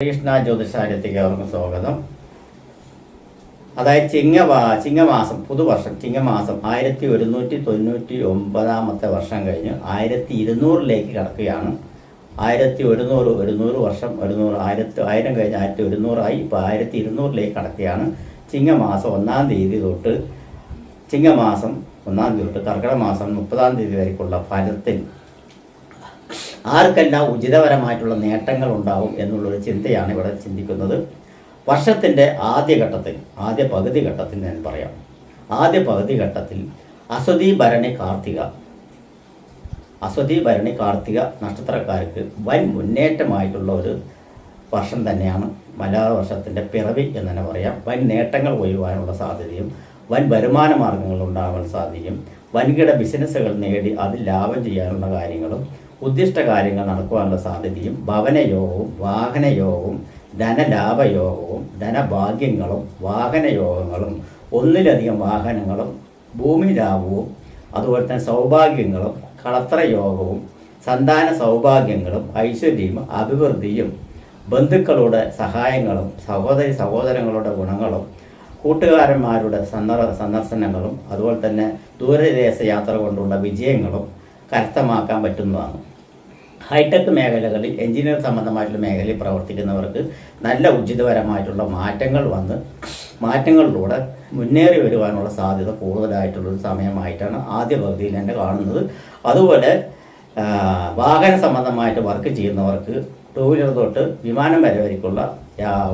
കൃഷ്ണ ജ്യോതിഷാലയത്തേക്ക് അവർക്ക് സ്വാഗതം. അതായത് ചിങ്ങമാസം പുതുവർഷം ചിങ്ങമാസം 1199 വർഷം കഴിഞ്ഞ് 1200 കടക്കുകയാണ്. 1100 വർഷം 1000 കഴിഞ്ഞ് 1100 ഇപ്പോൾ 1200 കടക്കുകയാണ്. ചിങ്ങമാസം 1-ാം തീയതി തൊട്ട് കർക്കിടക മാസം 30-ാം തീയതി വരേക്കുള്ള ഫലത്തിൽ ആർക്കെല്ലാം ഉചിതപരമായിട്ടുള്ള നേട്ടങ്ങൾ ഉണ്ടാവും എന്നുള്ളൊരു ചിന്തയാണ് ഇവിടെ ചിന്തിക്കുന്നത്. വർഷത്തിൻ്റെ ആദ്യ പകുതി ഘട്ടത്തിൽ ഞാൻ പറയാം. ആദ്യ പകുതി ഘട്ടത്തിൽ അശ്വതി ഭരണി കാർത്തിക നക്ഷത്രക്കാർക്ക് വൻ മുന്നേറ്റമായിട്ടുള്ള ഒരു വർഷം തന്നെയാണ് മലയാള വർഷത്തിൻ്റെ പിറവി എന്ന് തന്നെ പറയാം. വൻ നേട്ടങ്ങൾ കൊയ്യുവാനുള്ള സാധ്യതയും വൻ വരുമാന മാർഗങ്ങൾ ഉണ്ടാകാൻ സാധ്യതയും വൻകിട ബിസിനസ്സുകൾ നേടി അതിൽ ലാഭം ചെയ്യാനുള്ള കാര്യങ്ങളും ഉദ്ദിഷ്ട കാര്യങ്ങൾ നടക്കുവാനുള്ള സാധ്യതയും ഭവനയോഗവും വാഹനയോഗവും ധനലാഭയോഗവും ധനഭാഗ്യങ്ങളും വാഹനയോഗങ്ങളും ഒന്നിലധികം വാഹനങ്ങളും ഭൂമി ലാഭവും അതുപോലെ തന്നെ സൗഭാഗ്യങ്ങളും കളത്രയോഗവും സന്താന സൗഭാഗ്യങ്ങളും ഐശ്വര്യവും അഭിവൃദ്ധിയും ബന്ധുക്കളുടെ സഹായങ്ങളും സഹോദരങ്ങളുടെ ഗുണങ്ങളും കൂട്ടുകാരന്മാരുടെ സന്ദർശനങ്ങളും അതുപോലെ തന്നെ ദൂരദേശ യാത്ര കൊണ്ടുള്ള വിജയങ്ങളും കരസ്ഥമാക്കാൻ പറ്റുന്നതാണ്. ഹൈടെക് മേഖലകളിൽ എഞ്ചിനീയർ സംബന്ധമായിട്ടുള്ള മേഖലയിൽ പ്രവർത്തിക്കുന്നവർക്ക് നല്ല ഉചിതപരമായിട്ടുള്ള മാറ്റങ്ങളിലൂടെ മുന്നേറി വരുവാനുള്ള സാധ്യത കൂടുതലായിട്ടുള്ളൊരു സമയമായിട്ടാണ് ആദ്യ പകുതിയിൽ തന്നെ കാണുന്നത്. അതുപോലെ വാഹന സംബന്ധമായിട്ട് വർക്ക് ചെയ്യുന്നവർക്ക് ടൂ വീലർ തൊട്ട് വിമാനം വരെക്കുള്ള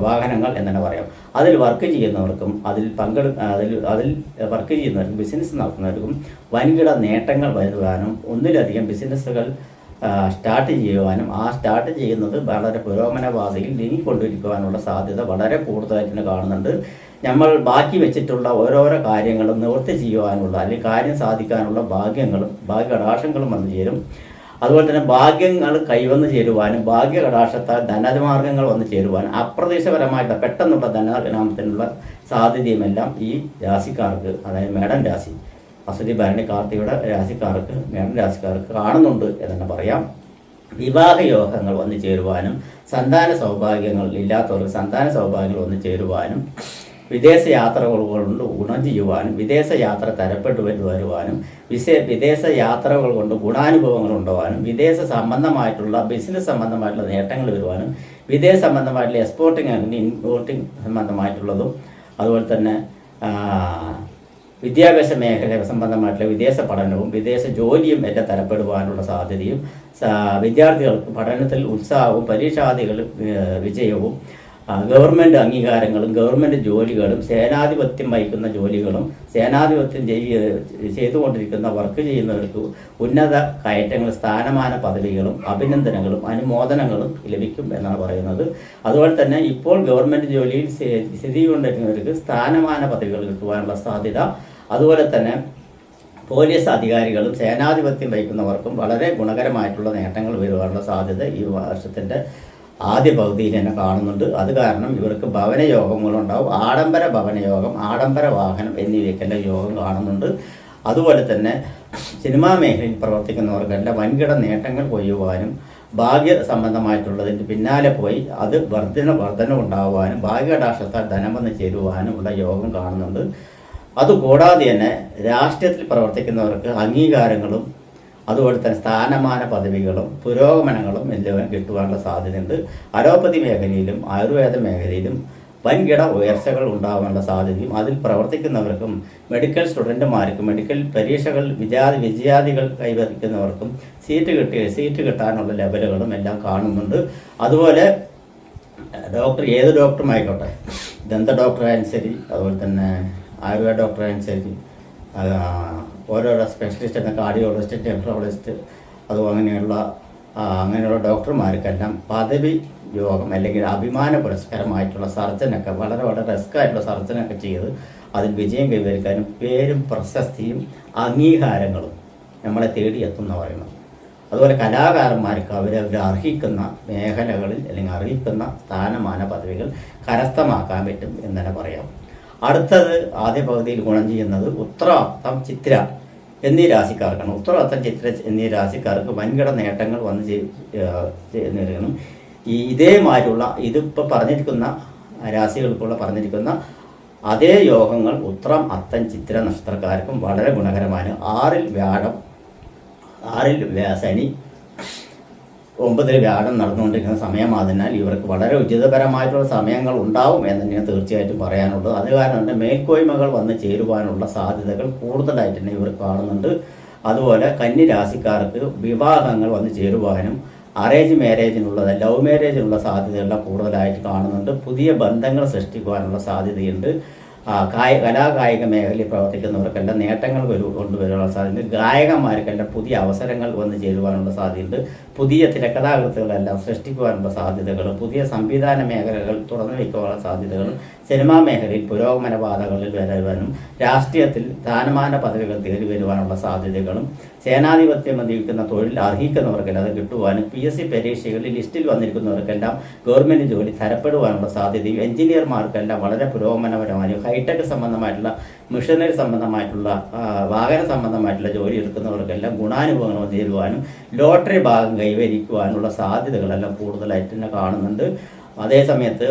വാഹനങ്ങൾ എന്ന് തന്നെ പറയാം. അതിൽ വർക്ക് ചെയ്യുന്നവർക്കും അതിൽ വർക്ക് ചെയ്യുന്നവർക്കും ബിസിനസ് നടത്തുന്നവർക്കും വൻകിട നേട്ടങ്ങൾ വരുവാനും ഒന്നിലധികം ബിസിനസ്സുകൾ സ്റ്റാർട്ട് ചെയ്യുവാനും ആ സ്റ്റാർട്ട് ചെയ്യുന്നത് വളരെ പുരോഗമനപാതയിൽ നീങ്ങിക്കൊണ്ടിരിക്കുവാനുള്ള സാധ്യത വളരെ കൂടുതലായിട്ട് കാണുന്നുണ്ട്. നമ്മൾ ബാക്കി വെച്ചിട്ടുള്ള ഓരോരോ കാര്യങ്ങളും നിവൃത്തി ചെയ്യുവാനുള്ള അല്ലെങ്കിൽ കാര്യം സാധിക്കാനുള്ള ഭാഗ്യകടാക്ഷങ്ങളും വന്നു ചേരും. അതുപോലെ തന്നെ ഭാഗ്യങ്ങൾ കൈവന്നു ചേരുവാനും ഭാഗ്യകടാക്ഷത്താൽ ധനമാർഗങ്ങൾ വന്നു ചേരുവാനും അപ്രതീക്ഷിതപരമായിട്ട് പെട്ടെന്നുള്ള ധനലാഭത്തിനുള്ള സാധ്യതയുമെല്ലാം ഈ രാശിക്കാർക്ക്, അതായത് മേടൻ രാശി അശ്വതി ഭരണി കാർത്തികയുടെ രാശിക്കാർക്ക് മേടൻ രാശിക്കാർക്ക് കാണുന്നുണ്ട് എന്ന് തന്നെ പറയാം. വിവാഹയോഗങ്ങൾ വന്നു ചേരുവാനും സന്താന സൗഭാഗ്യങ്ങൾ ഇല്ലാത്തവർക്ക് സന്താന സൗഭാഗ്യങ്ങൾ വന്നു ചേരുവാനും വിദേശ യാത്രകൾ കൊണ്ട് ഗുണം ചെയ്യുവാനും വിദേശ യാത്ര തരപ്പെട്ടു വരുവാനും വിദേശ യാത്രകൾ കൊണ്ട് ഗുണാനുഭവങ്ങൾ ഉണ്ടാവാനും വിദേശ സംബന്ധമായിട്ടുള്ള ബിസിനസ് സംബന്ധമായിട്ടുള്ള നേട്ടങ്ങൾ വരുവാനും വിദേശ സംബന്ധമായിട്ടുള്ള എക്സ്പോർട്ടിങ് ഇമ്പോർട്ടിങ് സംബന്ധമായിട്ടുള്ളതും അതുപോലെ തന്നെ വിദ്യാഭ്യാസ മേഖല സംബന്ധമായിട്ടുള്ള വിദേശ പഠനവും വിദേശ ജോലിയും എല്ലാം തരപ്പെടുവാനുള്ള സാധ്യതയും വിദ്യാർത്ഥികൾക്ക് പഠനത്തിൽ ഉത്സാഹവും പരീക്ഷാദികൾ വിജയവും ഗവൺമെൻറ് അംഗീകാരങ്ങളും ഗവൺമെൻറ് ജോലികളും സേനാധിപത്യം വഹിക്കുന്ന ജോലികളും സേനാധിപത്യം ചെയ്തുകൊണ്ടിരിക്കുന്ന വർക്ക് ചെയ്യുന്നവർക്ക് ഉന്നത കയറ്റങ്ങൾ സ്ഥാനമാന പദവികളും അഭിനന്ദനങ്ങളും അനുമോദനങ്ങളും ലഭിക്കും എന്നാണ് പറയുന്നത്. അതുപോലെ തന്നെ ഇപ്പോൾ ഗവൺമെൻറ് ജോലിയിൽ സ്ഥിതി കൊണ്ടിരിക്കുന്നവർക്ക് സ്ഥാനമാന പദവികൾ കിട്ടുവാനുള്ള സാധ്യത, അതുപോലെ തന്നെ പോലീസ് അധികാരികളും സേനാധിപത്യം വഹിക്കുന്നവർക്കും വളരെ ഗുണകരമായിട്ടുള്ള നേട്ടങ്ങൾ വരുവാനുള്ള സാധ്യത ഈ വർഷത്തിൻ്റെ ആദ്യ പകുതിയിൽ തന്നെ കാണുന്നുണ്ട്. അത് കാരണം ഇവർക്ക് ഭവനയോഗങ്ങളുണ്ടാവും. ആഡംബര ഭവനയോഗം, ആഡംബര വാഹനം എന്നിവയ്ക്കെല്ലാം യോഗം കാണുന്നുണ്ട്. അതുപോലെ തന്നെ സിനിമാ മേഖലയിൽ പ്രവർത്തിക്കുന്നവർക്കെല്ലാം വൻകിട നേട്ടങ്ങൾ കൊയ്യുവാനും ഭാഗ്യ സംബന്ധമായിട്ടുള്ളതിൻ്റെ പിന്നാലെ പോയി അത് വർധന ഉണ്ടാകുവാനും ഭാഗ്യകടാക്ഷത്താൽ ധനം വന്ന് ചേരുവാനും ഉള്ള യോഗം കാണുന്നുണ്ട്. അതുകൂടാതെ തന്നെ രാഷ്ട്രീയത്തിൽ പ്രവർത്തിക്കുന്നവർക്ക് അംഗീകാരങ്ങളും അതുപോലെ തന്നെ സ്ഥാനമാന പദവികളും പുരോഗമനങ്ങളും എല്ലാം കിട്ടുവാനുള്ള സാധ്യതയുണ്ട്. അലോപ്പതി മേഖലയിലും ആയുർവേദ മേഖലയിലും വൻകിട ഉയർച്ചകൾ ഉണ്ടാകാനുള്ള സാധ്യതയും അതിൽ പ്രവർത്തിക്കുന്നവർക്കും മെഡിക്കൽ സ്റ്റുഡൻറ്റുമാർക്കും മെഡിക്കൽ പരീക്ഷകൾ വിജയാദികൾ കൈവരിക്കുന്നവർക്കും സീറ്റ് കിട്ടാനുള്ള ലെവലുകളും എല്ലാം കാണുന്നുണ്ട്. അതുപോലെ ഏത് ഡോക്ടറുമായിക്കോട്ടെ, ദന്ത ഡോക്ടറായാലും ശരി, അതുപോലെ തന്നെ ആയുർവേദ ഡോക്ടറായാലും ശരി, ഓരോരോ സ്പെഷ്യലിസ്റ്റ് എന്ന കാർഡിയോളജിസ്റ്റ്, നെഫ്രോളജിസ്റ്റ് അങ്ങനെയുള്ള ഡോക്ടർമാർക്കെല്ലാം പദവി യോഗം അല്ലെങ്കിൽ അഭിമാന പുരസ്കാരമായിട്ടുള്ള സർജനൊക്കെ വളരെ റിസ്ക് ആയിട്ടുള്ള സർജനൊക്കെ ചെയ്ത് അതിൽ വിജയം കൈവരിക്കാനും പേരും പ്രശസ്തിയും അംഗീകാരങ്ങളും നമ്മളെ തേടിയെത്തുമെന്ന് പറയുന്നത്. അതുപോലെ കലാകാരന്മാർക്ക് അവരവർ അർഹിക്കുന്ന മേഖലകളിൽ അല്ലെങ്കിൽ അർഹിക്കുന്ന സ്ഥാനമാന പദവികൾ കരസ്ഥമാക്കാൻ പറ്റും എന്ന് തന്നെ പറയാം. അടുത്തത് ആദ്യ പകുതിയിൽ ഗുണം ചെയ്യുന്നത് ഉത്തരാത്തം ചിത്ര എന്നീ രാശിക്കാർക്കാണ്. ഉത്തരാത്തം ചിത്ര എന്നീ രാശിക്കാർക്ക് വൻകിട നേട്ടങ്ങൾ വന്ന് നേരിടണം. ഇതേമാതിരിയുള്ള ഇതിപ്പോൾ പറഞ്ഞിരിക്കുന്ന രാശികൾക്കുള്ള പറഞ്ഞിരിക്കുന്ന അതേ യോഗങ്ങൾ ഉത്രം അത്തം ചിത്ര നക്ഷത്രക്കാർക്കും വളരെ ഗുണകരമാണ്. 6-ൽ വ്യാഴം, 6-ൽ ശനി, 9-ൽ വ്യാഴം നടന്നുകൊണ്ടിരിക്കുന്ന സമയമായതിനാൽ ഇവർക്ക് വളരെ ഉചിതപരമായിട്ടുള്ള സമയങ്ങൾ ഉണ്ടാവും എന്ന് തന്നെയാണ് തീർച്ചയായിട്ടും പറയാനുള്ളത്. അത് കാരണം തന്നെ മേൽക്കോയ്മകൾ വന്ന് ചേരുവാനുള്ള സാധ്യതകൾ കൂടുതലായിട്ട് തന്നെ ഇവർ കാണുന്നുണ്ട്. അതുപോലെ കന്നി രാശിക്കാർക്ക് വിവാഹങ്ങൾ വന്ന് ചേരുവാനും അറേഞ്ച് മാരേജിനുള്ളത്, ലവ് മാരേജിനുള്ള സാധ്യതകളെല്ലാം കൂടുതലായിട്ട് കാണുന്നുണ്ട്. പുതിയ ബന്ധങ്ങൾ സൃഷ്ടിക്കുവാനുള്ള സാധ്യതയുണ്ട്. കലാകായിക മേഖലയിൽ പ്രവർത്തിക്കുന്നവർക്കെല്ലാം നേട്ടങ്ങൾ കൊണ്ടുവരാനുള്ള സാധ്യത, ഗായകന്മാർക്കെല്ലാം പുതിയ അവസരങ്ങൾ വന്നു ചേരുവാനുള്ള സാധ്യതയുണ്ട്. പുതിയ തിരക്കഥാകൃത്തുകളെല്ലാം സൃഷ്ടിക്കുവാനുള്ള സാധ്യതകൾ, പുതിയ സംവിധാന മേഖലകൾ തുറന്നു വയ്ക്കുവാനുള്ള സാധ്യതകൾ, സിനിമാ മേഖലയിൽ പുരോഗമന പാതകളിൽ വരുവാനും രാഷ്ട്രീയത്തിൽ സ്ഥാനമാന പദവികൾ തേടി വരുവാനുള്ള സാധ്യതകളും, സേനാധിപത്യം വന്നിരിക്കുന്ന തൊഴിൽ അർഹിക്കുന്നവർക്കെല്ലാം അത് കിട്ടുവാനും, PSC പരീക്ഷകളിൽ ലിസ്റ്റിൽ വന്നിരിക്കുന്നവർക്കെല്ലാം ഗവൺമെൻറ് ജോലി തരപ്പെടുവാനുള്ള സാധ്യതയും, എഞ്ചിനീയർമാർക്കെല്ലാം വളരെ പുരോഗമനപരമായും ഹൈടെക് സംബന്ധമായിട്ടുള്ള മിഷനറി സംബന്ധമായിട്ടുള്ള വാഹന സംബന്ധമായിട്ടുള്ള ജോലി എടുക്കുന്നവർക്കെല്ലാം ഗുണാനുഭവങ്ങൾ നേരുവാനും ലോട്ടറി ഭാഗം കൈവരിക്കുവാനുള്ള സാധ്യതകളെല്ലാം കൂടുതലായിട്ട് തന്നെ കാണുന്നുണ്ട്. അതേസമയത്ത്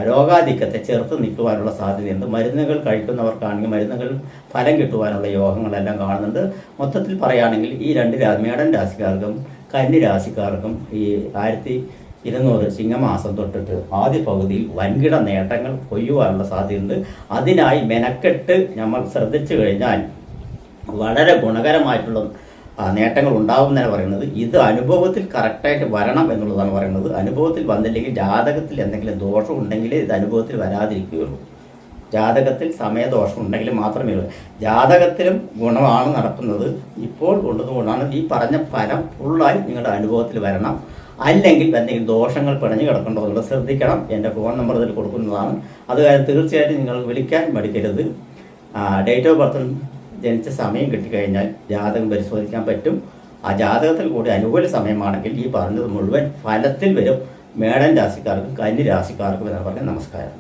രോഗാധിക്യത്തെ ചെറുത്ത് നിൽക്കുവാനുള്ള സാധ്യതയുണ്ട്. മരുന്നുകൾ കഴിക്കുന്നവർക്കാണെങ്കിൽ മരുന്നുകൾ ഫലം കിട്ടുവാനുള്ള യോഗങ്ങളെല്ലാം കാണുന്നുണ്ട്. മൊത്തത്തിൽ പറയുകയാണെങ്കിൽ ഈ മേടൻ രാശിക്കാർക്കും കന്നി രാശിക്കാർക്കും ഈ 1200 ചിങ്ങമാസം തൊട്ടിട്ട് ആദ്യ പകുതിയിൽ വൻകിട നേട്ടങ്ങൾ കൊയ്യുവാനുള്ള സാധ്യതയുണ്ട്. അതിനായി മെനക്കെട്ട് നമ്മൾ ശ്രദ്ധിച്ചു കഴിഞ്ഞാൽ വളരെ ഗുണകരമായിട്ടുള്ള നേട്ടങ്ങൾ ഉണ്ടാവും എന്നാണ് പറയുന്നത്. ഇത് അനുഭവത്തിൽ കറക്റ്റായിട്ട് വരണം എന്നുള്ളതാണ് പറയുന്നത്. അനുഭവത്തിൽ വന്നില്ലെങ്കിൽ ജാതകത്തിൽ എന്തെങ്കിലും ദോഷം ഉണ്ടെങ്കിലേ ഇത് അനുഭവത്തിൽ വരാതിരിക്കുകയുള്ളൂ. ജാതകത്തിൽ സമയദോഷം ഉണ്ടെങ്കിൽ മാത്രമേ ഉള്ളൂ. ജാതകത്തിലും ഗുണമാണ് നടക്കുന്നത്. ഇപ്പോൾ ഉള്ളതുകൊണ്ടാണ് ഈ പറഞ്ഞ ഫലം ഫുള്ളായി നിങ്ങളുടെ അനുഭവത്തിൽ വരണം. അല്ലെങ്കിൽ എന്തെങ്കിലും ദോഷങ്ങൾ പിണഞ്ഞു കിടക്കേണ്ടോ എന്നുള്ളത് ശ്രദ്ധിക്കണം. എൻ്റെ ഫോൺ നമ്പർ ഇതിൽ കൊടുക്കുന്നതാണ്. അത് കാര്യം തീർച്ചയായിട്ടും നിങ്ങൾ വിളിക്കാൻ മടിക്കരുത്. ഡേറ്റ് ഓഫ് ബർത്ത് ജനിച്ച സമയം കിട്ടിക്കഴിഞ്ഞാൽ ജാതകം പരിശോധിക്കാൻ പറ്റും. ആ ജാതകത്തിൽ കൂടി അനുകൂല സമയമാണെങ്കിൽ ഈ പറഞ്ഞത് മുഴുവൻ ഫലത്തിൽ വരും. മേടൻ രാശിക്കാർക്കും കന്നി രാശിക്കാർക്കും എന്ന് പറഞ്ഞാൽ നമസ്കാരം.